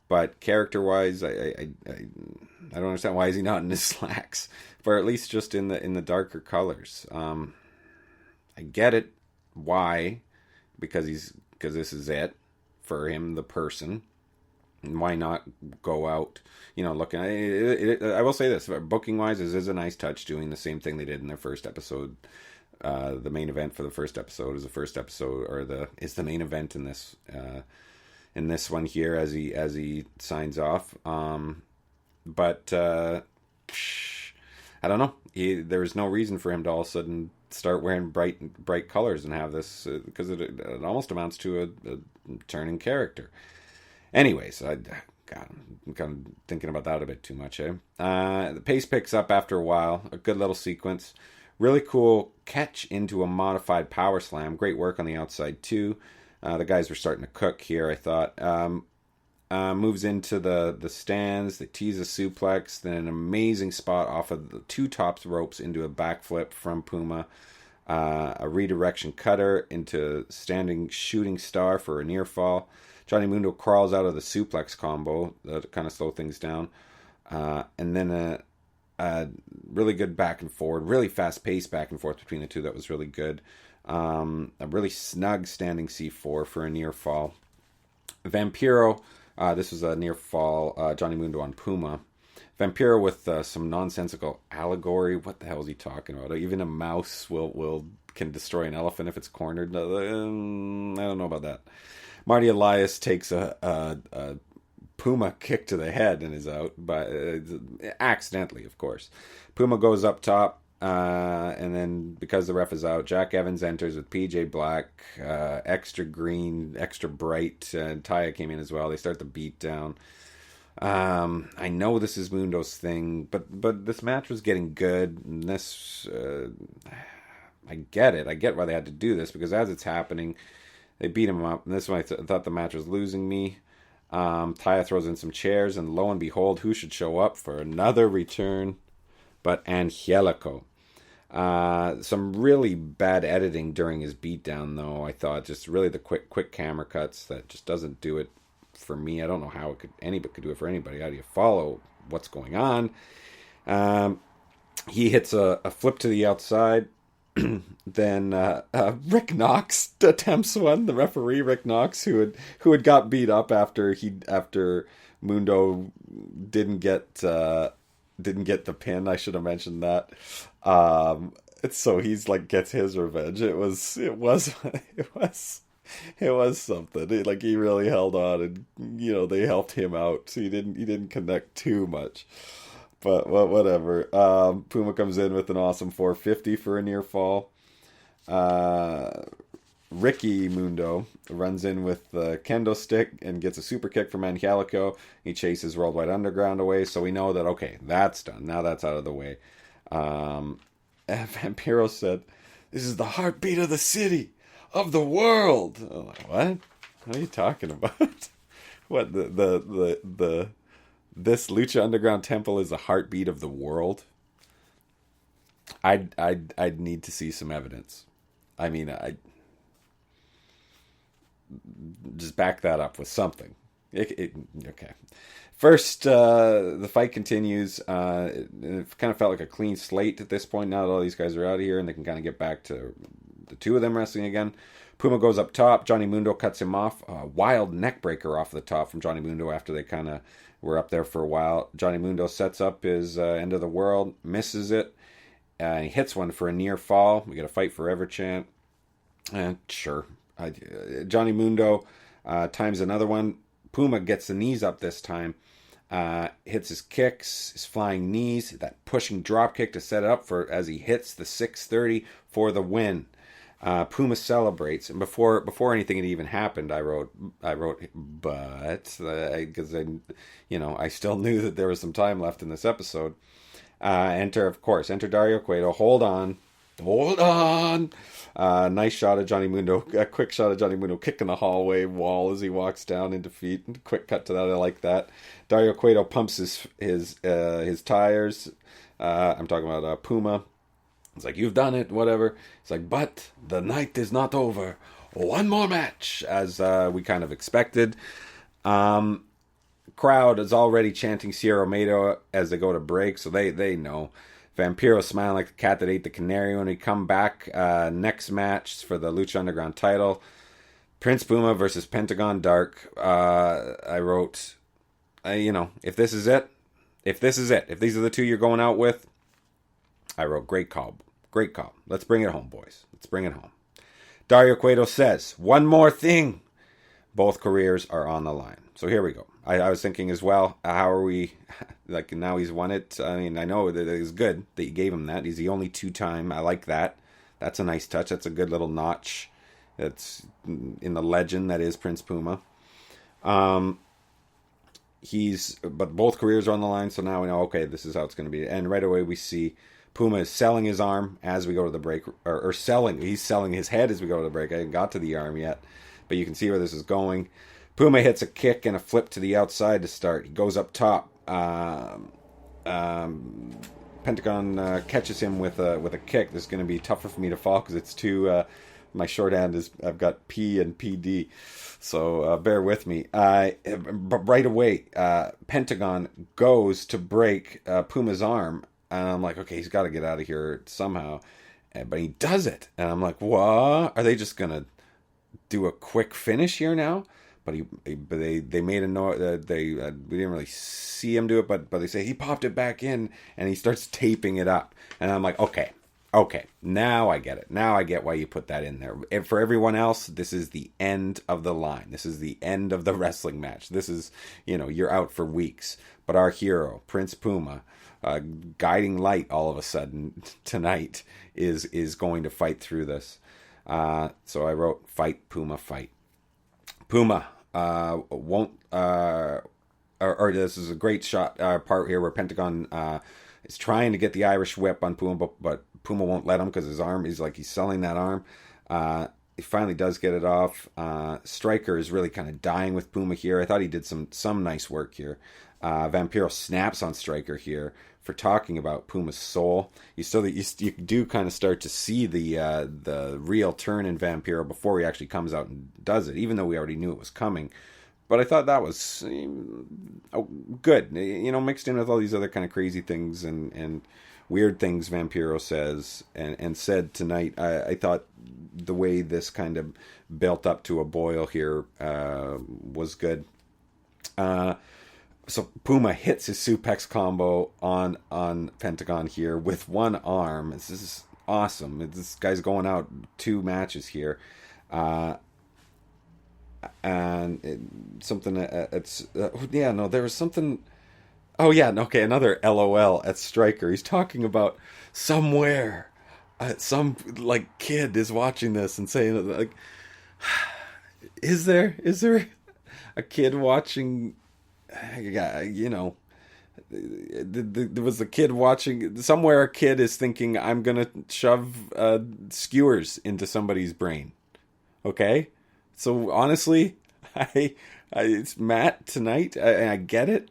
but character-wise, I don't understand why is he not in his slacks, or at least just in the darker colors. I get it. Why? Because this is it for him, the person. And why not go out, you know, looking at it? I will say this, booking wise, this is a nice touch, doing the same thing they did in their first episode. The main event for the first episode is is the main event in this one here as he signs off. But I don't know. There was no reason for him to all of a sudden start wearing bright colors and have this, because it almost amounts to a turning character. Anyways, I'm kind of thinking about that a bit too much, eh? The pace picks up after a while. A good little sequence. Really cool catch into a modified power slam. Great work on the outside, too. The guys were starting to cook here, I thought. Moves into the stands. They tease a suplex. Then an amazing spot off of the two tops ropes into a backflip from Puma. A redirection cutter into standing shooting star for a near fall. Johnny Mundo crawls out of the suplex combo to kind of slow things down. And then a really good back and forward, really fast paced back and forth between the two. That was really good. A really snug standing C4 for a near fall. Vampiro, this was a near fall, Johnny Mundo on Puma. Vampiro with some nonsensical allegory. What the hell is he talking about? Even a mouse can destroy an elephant if it's cornered. I don't know about that. Marty Elias takes a Puma kick to the head and is out, accidentally, of course. Puma goes up top, and then because the ref is out, Jack Evans enters with PJ Black, extra green, extra bright, and Taya came in as well. They start the beat down. I know this is Mundo's thing, but this match was getting good, and this, I get it. I get why they had to do this, because as it's happening, they beat him up, and this one I thought the match was losing me. Taya throws in some chairs, and lo and behold, who should show up for another return but Angelico. Some really bad editing during his beatdown, though, I thought. Just really the quick camera cuts that just doesn't do it for me. I don't know how anybody could do it for anybody. How do you follow what's going on? He hits a flip to the outside. Then Rick Knox attempts one. The referee, Rick Knox, who had got beat up after Mundo didn't get the pin. I should have mentioned that. So he's gets his revenge. It was something. He really held on, and they helped him out. So he didn't connect too much. But whatever. Puma comes in with an awesome 450 for a near fall. Ricky Mundo runs in with the kendo stick and gets a super kick from Angelico. He chases Worldwide Underground away, so we know that, okay, that's done. Now that's out of the way. Vampiro said, "This is the heartbeat of the city, of the world." I'm like, what? What are you talking about? What, this Lucha Underground temple is the heartbeat of the world? I'd need to see some evidence. I mean, I just back that up with something. Okay. First, the fight continues. It kind of felt like a clean slate at this point. Now that all these guys are out of here and they can kind of get back to the two of them wrestling again. Puma goes up top. Johnny Mundo cuts him off. A wild neck breaker off the top from Johnny Mundo after they kind of were up there for a while. Johnny Mundo sets up his end of the world, misses it. He hits one for a near fall. We get a fight forever chant. Sure. Johnny Mundo times another one. Puma gets the knees up this time. Hits his kicks, his flying knees, that pushing drop kick to set it up for as he hits the 630 for the win. Puma celebrates, and before anything had even happened, I wrote, but because I still knew that there was some time left in this episode. Enter Dario Cueto. Hold on. Nice shot of Johnny Mundo. A quick shot of Johnny Mundo kicking the hallway wall as he walks down in defeat. Quick cut to that. I like that. Dario Cueto pumps his tires. I'm talking about Puma. It's like, "You've done it," whatever. It's like, "But the night is not over. One more match," as we kind of expected. Crowd is already chanting Sierra Mato as they go to break, so they know. Vampiro smiling like the cat that ate the canary when we come back. Next match for the Lucha Underground title. Prince Puma versus Pentagon Dark. I wrote, if this is it, if these are the two you're going out with, I wrote, great call. Let's bring it home, boys. Let's bring it home. Dario Cueto says, "One more thing." Both careers are on the line. So here we go. I was thinking as well, how are we, like, now he's won it. I mean, I know that it was good that you gave him that. He's the only 2-time. I like that. That's a nice touch. That's a good little notch. That's in the legend that is Prince Puma. But both careers are on the line, so now we know, okay, this is how it's going to be. And right away we see Puma is selling his arm as we go to the break, or selling. He's selling his head as we go to the break. I haven't got to the arm yet, but you can see where this is going. Puma hits a kick and a flip to the outside to start. He goes up top. Pentagon catches him with a kick. This is going to be tougher for me to fall because it's too. My shorthand is I've got P and PD, so bear with me. But right away, Pentagon goes to break Puma's arm, and I'm like, okay, he's got to get out of here somehow. But he does it, and I'm like, what? Are they just gonna do a quick finish here now? But they made a note. We didn't really see him do it, but they say he popped it back in, and he starts taping it up, and I'm like, okay, now I get it. Now I get why you put that in there. And for everyone else, this is the end of the line. This is the end of the wrestling match. This is, you're out for weeks. But our hero, Prince Puma, guiding light all of a sudden tonight, is going to fight through this. So I wrote, fight, Puma, fight. Puma won't, or this is a great shot part here where Pentagon is trying to get the Irish whip on Puma, but Puma won't let him because his arm, he's selling that arm. He finally does get it off. Striker is really kind of dying with Puma here. I thought he did some nice work here. Vampiro snaps on Striker here for talking about Puma's soul. You do kind of start to see the real turn in Vampiro before he actually comes out and does it, even though we already knew it was coming. But I thought that was good, mixed in with all these other kind of crazy things and weird things Vampiro says and said tonight. I thought the way this kind of built up to a boil here was good. So Puma hits his suplex combo on Pentagon here with one arm. This is awesome. This guy's going out 2 matches here. And there was something. Oh yeah, okay, another LOL at Striker. He's talking about somewhere, some kid is watching this and saying is there a kid watching? There was a kid watching somewhere. A kid is thinking, I'm gonna shove skewers into somebody's brain. Okay. So honestly, it's Matt tonight. I get it,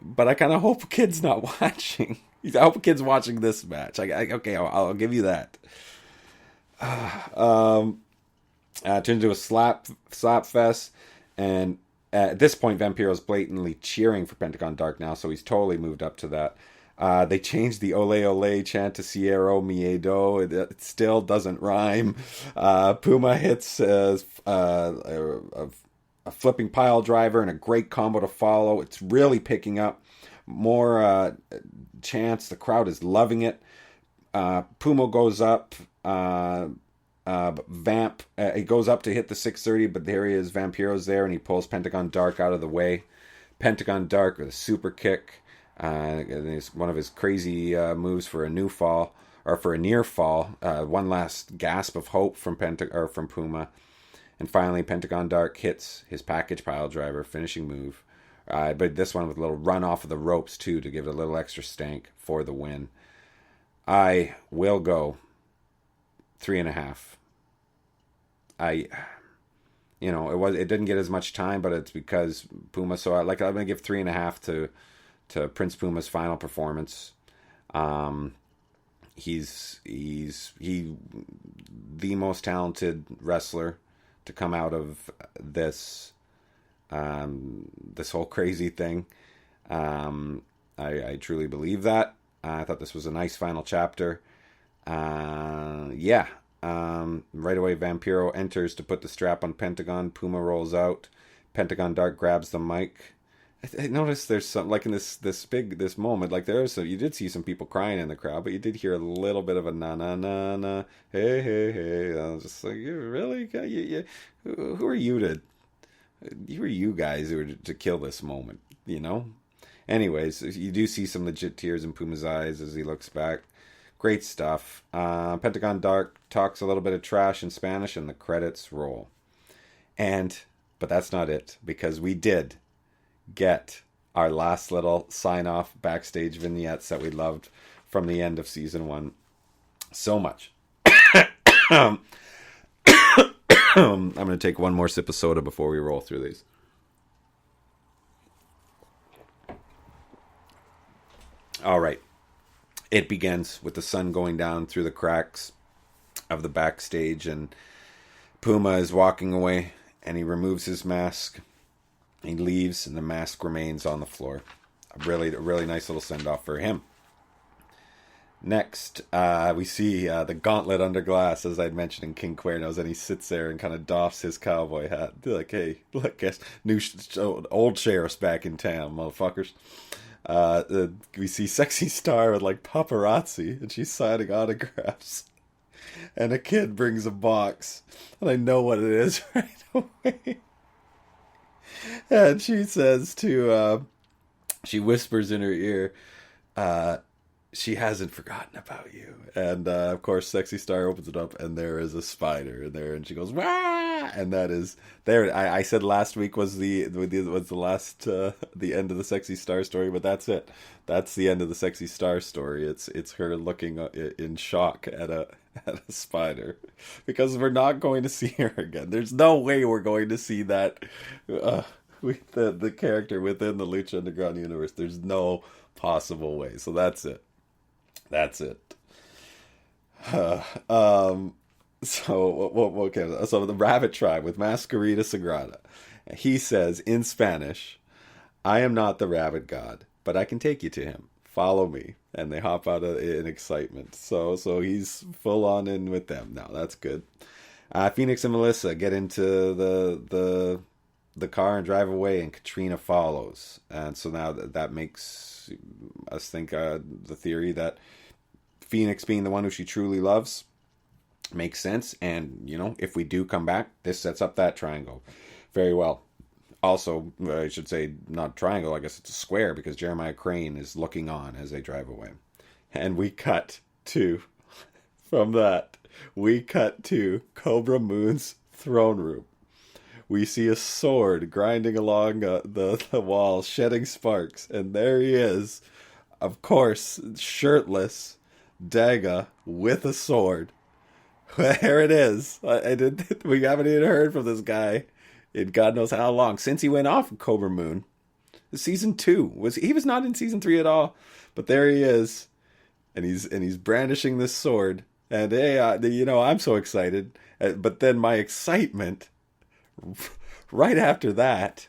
but I kind of hope a kid's not watching. I hope a kid's watching this match. Okay, I'll give you that. Turned into a slap fest, and at this point, Vampiro's blatantly cheering for Pentagon Dark now, so he's totally moved up to that. They changed the Ole Ole chant to Cierro Miedo. It still doesn't rhyme. Puma hits a flipping pile driver and a great combo to follow. It's really picking up. More chants. The crowd is loving it. Puma goes up. Vamp, he goes up to hit the 630, but there he is. Vampiro's there, and he pulls Pentagon Dark out of the way. Pentagon Dark with a super kick. It's one of his crazy moves for a new fall, or for a near fall. One last gasp of hope from Puma, and finally Pentagon Dark hits his package pile driver finishing move. But this one with a little run off of the ropes too to give it a little extra stank for the win. I will go 3.5. It didn't get as much time, but it's because Puma. So I'm gonna give 3.5 to Prince Puma's final performance. He's the most talented wrestler to come out of this whole crazy thing. I truly believe that. I thought this was a nice final chapter. Right away, Vampiro enters to put the strap on Pentagon. Puma rolls out. Pentagon Dark grabs the mic. I noticed there's some, in this moment, you did see some people crying in the crowd, but you did hear a little bit of a na na na na, hey hey hey. I was just like, you really? Who are you to who are you guys who are to kill this moment, you know? Anyways, you do see some legit tears in Puma's eyes as he looks back. Great stuff. Pentagon Dark talks a little bit of trash in Spanish, and the credits roll. But that's not it, because we did get our last little sign-off backstage vignettes that we loved from the end of season 1 so much. I'm going to take one more sip of soda before we roll through these. All right. It begins with the sun going down through the cracks of the backstage, and Puma is walking away, and he removes his mask. He leaves, and the mask remains on the floor. A really nice little send-off for him. Next, we see the Gauntlet under glass, as I'd mentioned in King Cuernos, and he sits there and kind of doffs his cowboy hat. They're like, hey, look, guess old sheriff's back in town, motherfuckers. We see Sexy Star with like paparazzi, and she's signing autographs. And a kid brings a box, and I know what it is right away. And she says she whispers in her ear, she hasn't forgotten about you. And of course, Sexy Star opens it up, and there is a spider in there, and she goes, wah! And that is there. I said last week was the last the end of the Sexy Star story, but that's it. That's the end of the Sexy Star story. It's her looking in shock at a spider, because we're not going to see her again. There's no way we're going to see that the character within the Lucha Underground universe. There's no possible way. So that's it. That's it. So the Rabbit Tribe with Masquerita Sagrada. He says in Spanish, I am not the rabbit god, but I can take you to him. Follow me. And they hop out in excitement. So he's full on in with them now. That's good. Phoenix and Melissa get into the car and drive away, and Katrina follows. And so now that makes us think the theory that Phoenix being the one who she truly loves makes sense. And, you know, if we do come back, this sets up that triangle very well. Also, I should say not triangle, I guess it's a square, because Jeremiah Crane is looking on as they drive away. And we cut to, from that, we cut to Cobra Moon's throne room. We see a sword grinding along the wall, shedding sparks. And there he is, of course, shirtless, Daga with a sword. There it is. We haven't even heard from this guy in God knows how long, since he went off of Cobra Moon. Season 2. He was not in season 3 at all. But there he is. And he's brandishing this sword. And hey, I'm so excited. But then my excitement right after that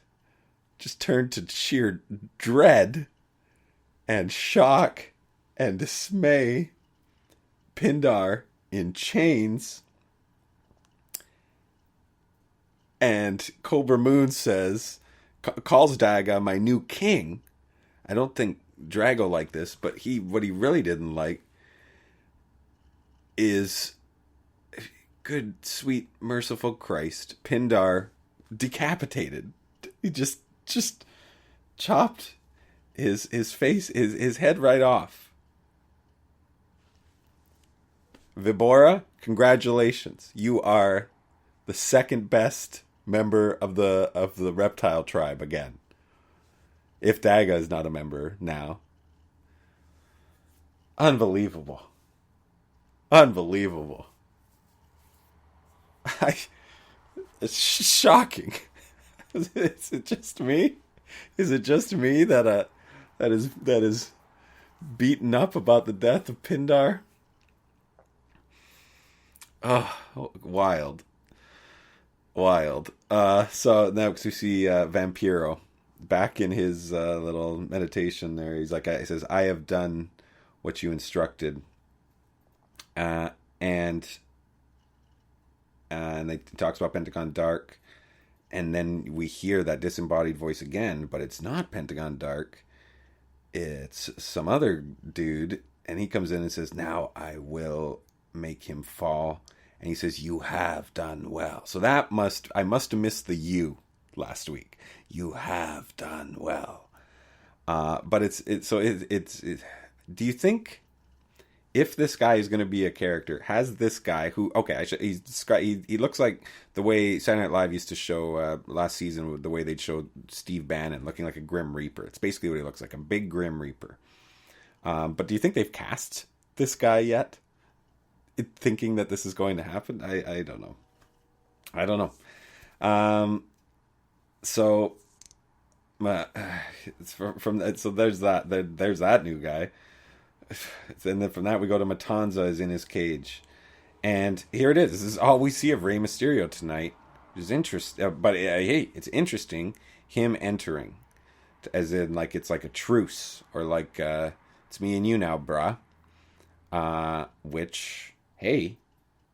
just turned to sheer dread and shock and dismay. Pindar in chains, and Cobra Moon calls Daga my new king. I don't think Drago liked this, but what he really didn't like is, good, sweet, merciful Christ, Pindar decapitated. He just chopped his face, his head right off. Vibora, congratulations. You are the second best member of the reptile tribe again. If Daga is not a member now. Unbelievable. It's shocking. Is it just me? Is it just me that is beaten up about the death of Pindar? Oh, wild. So next we see Vampiro back in his little meditation there. He says, I have done what you instructed. And he talks about Pentagon Dark. And then we hear that disembodied voice again, but it's not Pentagon Dark. It's some other dude. And he comes in and says, now I will make him fall. And he says, you have done well. So I must have missed the you last week. You have done well. But it's do you think if this guy is going to be a character, has this guy who, okay, he looks like the way Saturday Night Live used to show last season, the way they'd show Steve Bannon looking like a Grim Reaper. It's basically what he looks like, a big Grim Reaper. But do you think they've cast this guy yet? Thinking that this is going to happen? I don't know. I don't know. So it's so there's that new guy. And then from that we go to Matanza is in his cage, and here it is. This is all we see of Rey Mysterio tonight, which is interesting. But hey, it's interesting him entering, as in like it's like a truce, or like it's me and you now, bruh. Which, hey,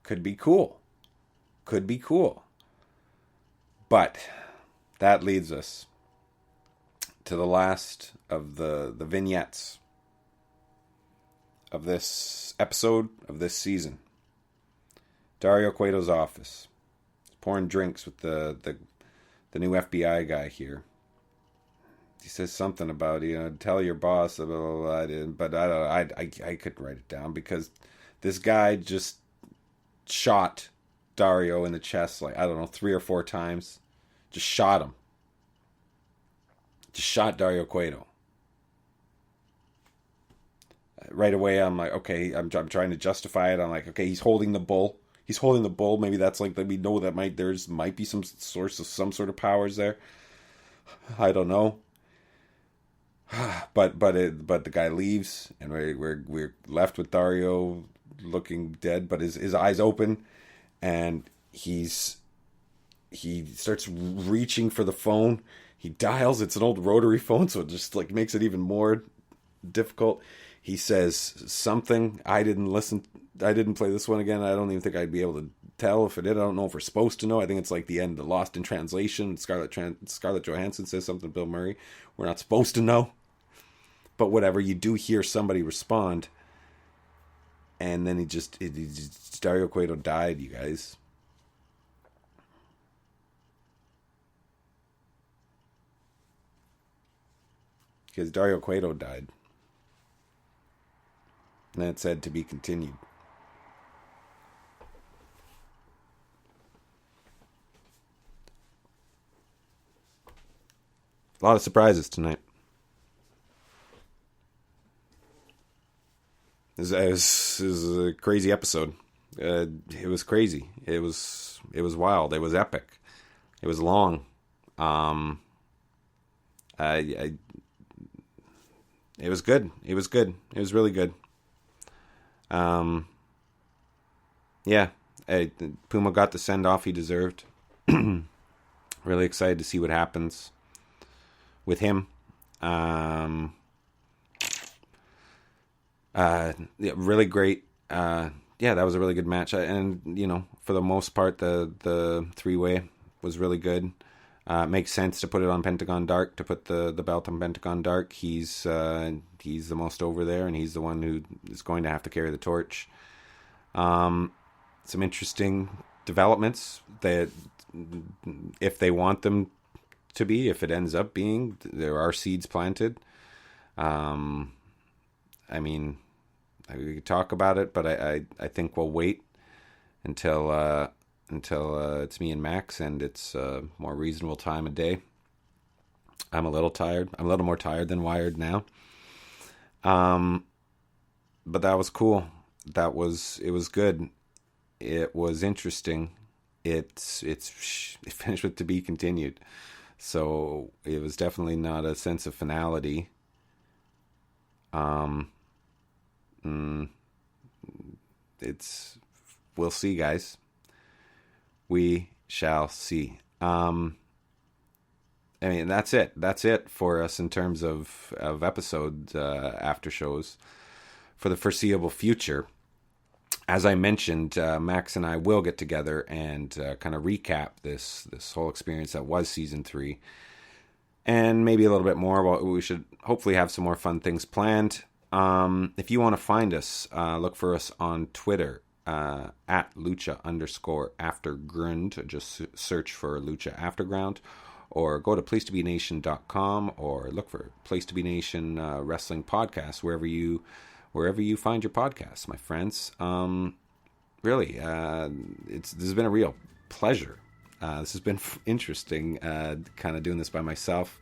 could be cool. Could be cool. But that leads us to the last of the vignettes of this episode of this season. Dario Cueto's office. He's pouring drinks with the new FBI guy here. He says something about, tell your boss, blah, blah, blah, but I couldn't write it down because this guy just shot Dario in the chest, like, I don't know, 3 or 4 times. Just shot him. Just shot Dario Cueto. Right away, I'm like, okay, I'm trying to justify it. I'm like, okay, he's holding the bull. He's holding the bull. Maybe that's like that. We know that might be some source of some sort of powers there. I don't know. But the guy leaves, and we're left with Dario looking dead, but his eyes open, and he starts reaching for the phone. He dials. It's an old rotary phone, so it just like makes it even more difficult. He says something. I didn't listen. I didn't play this one again. I don't even think I'd be able to tell if it did. I don't know if we're supposed to know. I think it's like the end, the Lost in Translation. Scarlett Johansson says something to Bill Murray. We're not supposed to know. But whatever, you do hear somebody respond. And then Dario Cueto died, you guys. Because Dario Cueto died. And then it said to be continued. A lot of surprises tonight. This is a crazy episode. It was crazy. It was wild. It was epic. It was long. It was good. It was good. It was really good. Yeah. Puma got the send off he deserved. Really excited to see what happens with him. Yeah, really great. Yeah, that was a really good match. And, for the most part, the 3-way was really good. Makes sense to put it on Pentagon Dark, to put the belt on Pentagon Dark. He's the most over there, and he's the one who is going to have to carry the torch. Some interesting developments that, if they want them to be, if it ends up being, there are seeds planted. I mean, we could talk about it, but I think we'll wait until it's me and Max, and it's a more reasonable time of day. I'm a little tired. I'm a little more tired than wired now. But that was cool. It was good. It was interesting. It finished with to be continued. So it was definitely not a sense of finality. We'll see, guys. We shall see. I mean, that's it. That's it for us in terms of episode after shows for the foreseeable future. As I mentioned, Max and I will get together and kind of recap this whole experience that was season 3, and maybe a little bit more. Well, we should hopefully have some more fun things planned. If you want to find us, look for us on Twitter at Lucha_Afterground. Just search for Lucha Afterground. or go to placetobenation.com or look for Place to Be Nation Wrestling Podcast wherever you find your podcasts, my friends. Really, this has been a real pleasure. This has been interesting, kind of doing this by myself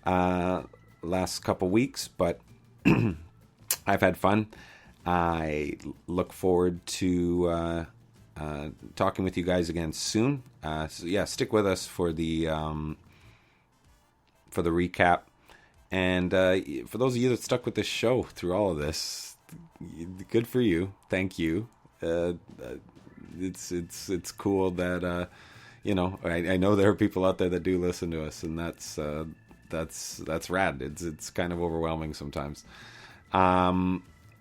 last couple weeks, but I've had fun. I look forward to talking with you guys again soon. So yeah, stick with us for the recap. And for those of you that stuck with this show through all of this, good for you. Thank you. It's cool that I know there are people out there that do listen to us, and that's rad. It's kind of overwhelming sometimes.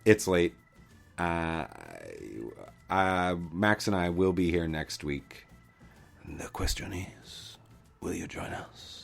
It's late. Max and I will be here next week. The question is, will you join us?